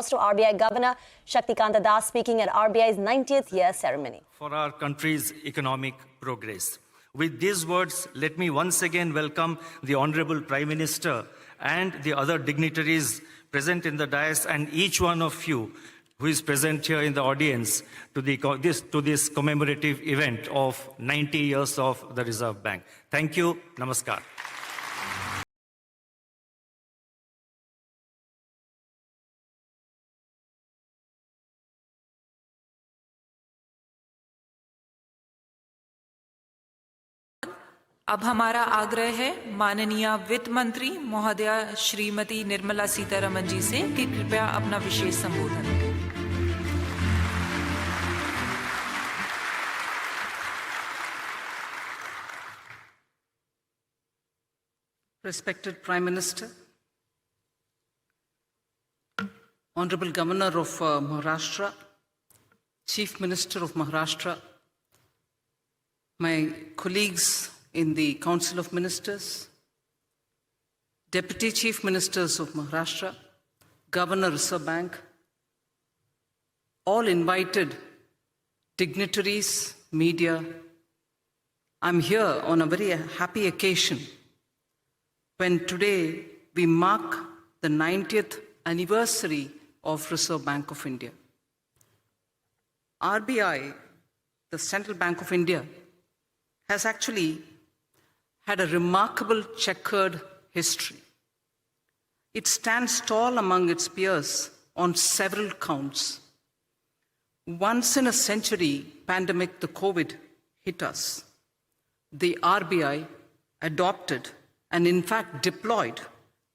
applause to RBI Governor Shaktikanta Das speaking at RBI's 90th year ceremony. For our country's economic progress. With these words, let me once again welcome the Honorable Prime Minister and the other dignitaries present in the dais and each one of you who is present here in the audience to this commemorative event of 90 years of the Reserve Bank. Thank you. Namaskar. अब हमारा आग्रह है माननीय वित्त मंत्री महोदया श्रीमती निर्मला सीतारमन जी से कि कृपया अपना विशेष संबोधन दें। Respected Prime Minister, Honorable Governor of Maharashtra, Chief Minister of Maharashtra, my colleagues in the Council of Ministers, Deputy Chief Ministers of Maharashtra, Governor Reserve Bank, all invited dignitaries, media, I'm here on a very happy occasion when today we mark the 90th anniversary of Reserve Bank of India. RBI, the Central Bank of India, has actually had a remarkable checkered history. It stands tall among its peers on several counts. Once in a century pandemic, the COVID, hit us. The RBI adopted and in fact deployed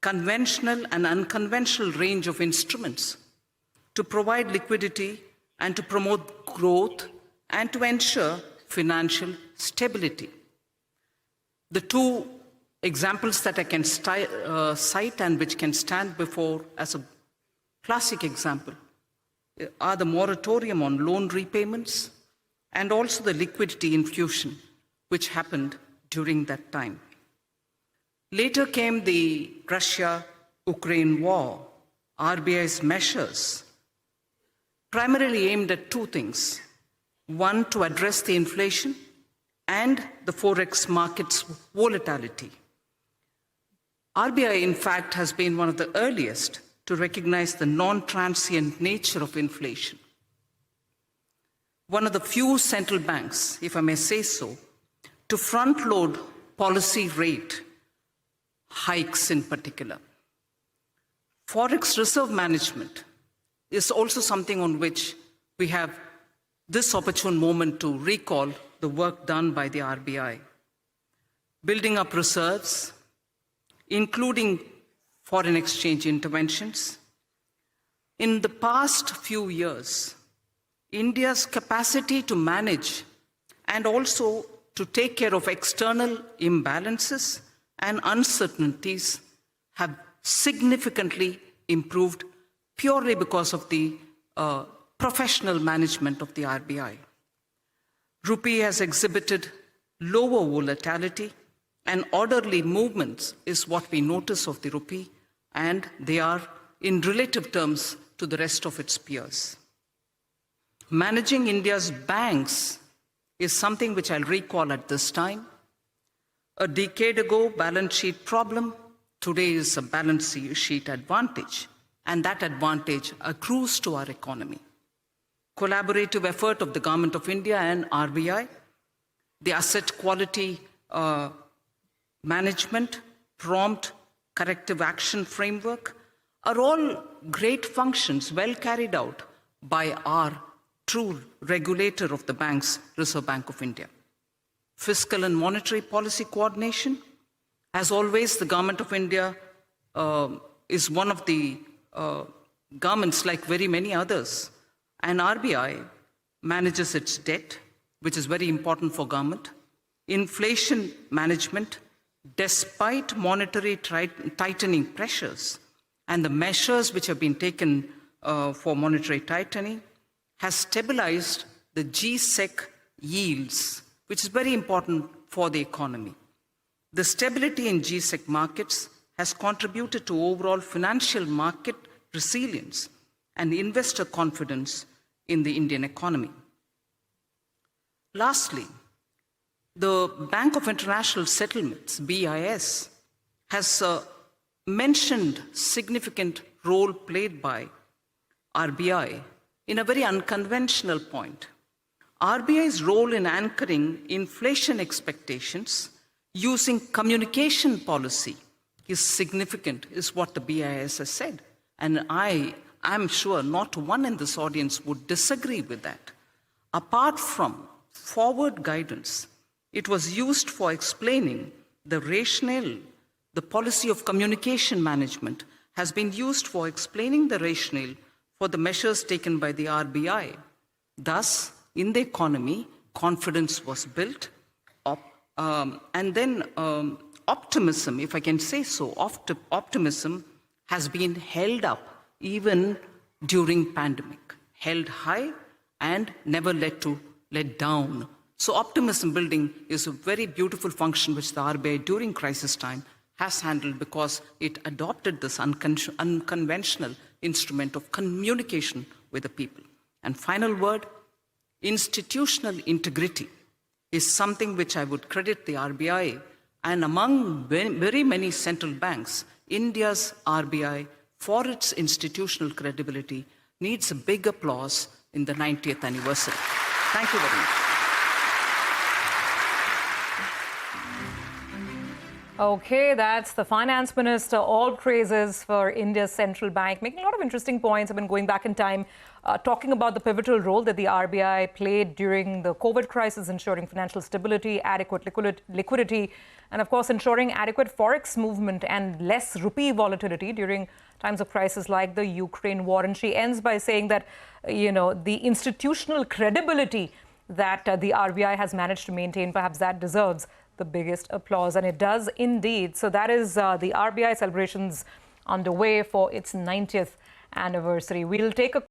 conventional and unconventional range of instruments to provide liquidity and to promote growth and to ensure financial stability. The two examples that I can cite and which can stand before as a classic example are the moratorium on loan repayments and also the liquidity infusion which happened during that time. Later came the Russia-Ukraine war. RBI's measures primarily aimed at two things. One, to address the inflation and the forex market's volatility. RBI, in fact, has been one of the earliest to recognize the non-transient nature of inflation. One of the few central banks, if I may say so, to front-load policy rate hikes in particular. Forex reserve management is also something on which we have this opportune moment to recall the work done by the RBI. Building up reserves, including foreign exchange interventions. In the past few years, India's capacity to manage and also to take care of external imbalances and uncertainties have significantly improved purely because of the professional management of the RBI. Rupee has exhibited lower volatility and orderly movements is what we notice of the rupee, and they are in relative terms to the rest of its peers. Managing India's banks is something which I'll recall at this time. A decade ago, balance sheet problem, today is a balance sheet advantage, and that advantage accrues to our economy. Collaborative effort of the Government of India and RBI, the asset quality management, prompt corrective action framework are all great functions well carried out by our true regulator of the banks, Reserve Bank of India. Fiscal and monetary policy coordination, as always, the Government of India is one of the governments, like very many others, and RBI manages its debt, which is very important for government. Inflation management, despite monetary tightening pressures and the measures which have been taken for monetary tightening, has stabilized the G-Sec yields, which is very important for the economy. The stability in G-Sec markets has contributed to overall financial market resilience and investor confidence in the Indian economy. Lastly, the Bank of International Settlements, BIS, has mentioned significant role played by RBI in a very unconventional point. RBI's role in anchoring inflation expectations using communication policy is significant, is what the BIS has said. And I'm sure not one in this audience would disagree with that. Apart from forward guidance, it was used for explaining the rationale. The policy of communication management has been used for explaining the rationale for the measures taken by the RBI. Thus, in the economy, confidence was built, and then optimism, if I can say so, optimism has been held up even during pandemic, held high and never let down. So optimism building is a very beautiful function which the RBI during crisis time has handled because it adopted this unconventional instrument of communication with the people. And final word, institutional integrity is something which I would credit the RBI, and among very many central banks, India's RBI, for its institutional credibility, needs a big applause in the 90th anniversary. Thank you very much. Okay, that's the Finance Minister. All praises for India's central bank, making a lot of interesting points. I've been going back in time, talking about the pivotal role that the RBI played during the COVID crisis, ensuring financial stability, adequate liquidity, and of course, ensuring adequate forex movement and less rupee volatility during times of crisis like the Ukraine war. And she ends by saying that, the institutional credibility that the RBI has managed to maintain, perhaps that deserves the biggest applause, and it does indeed. So that is the RBI celebrations underway for its 90th anniversary. We'll take a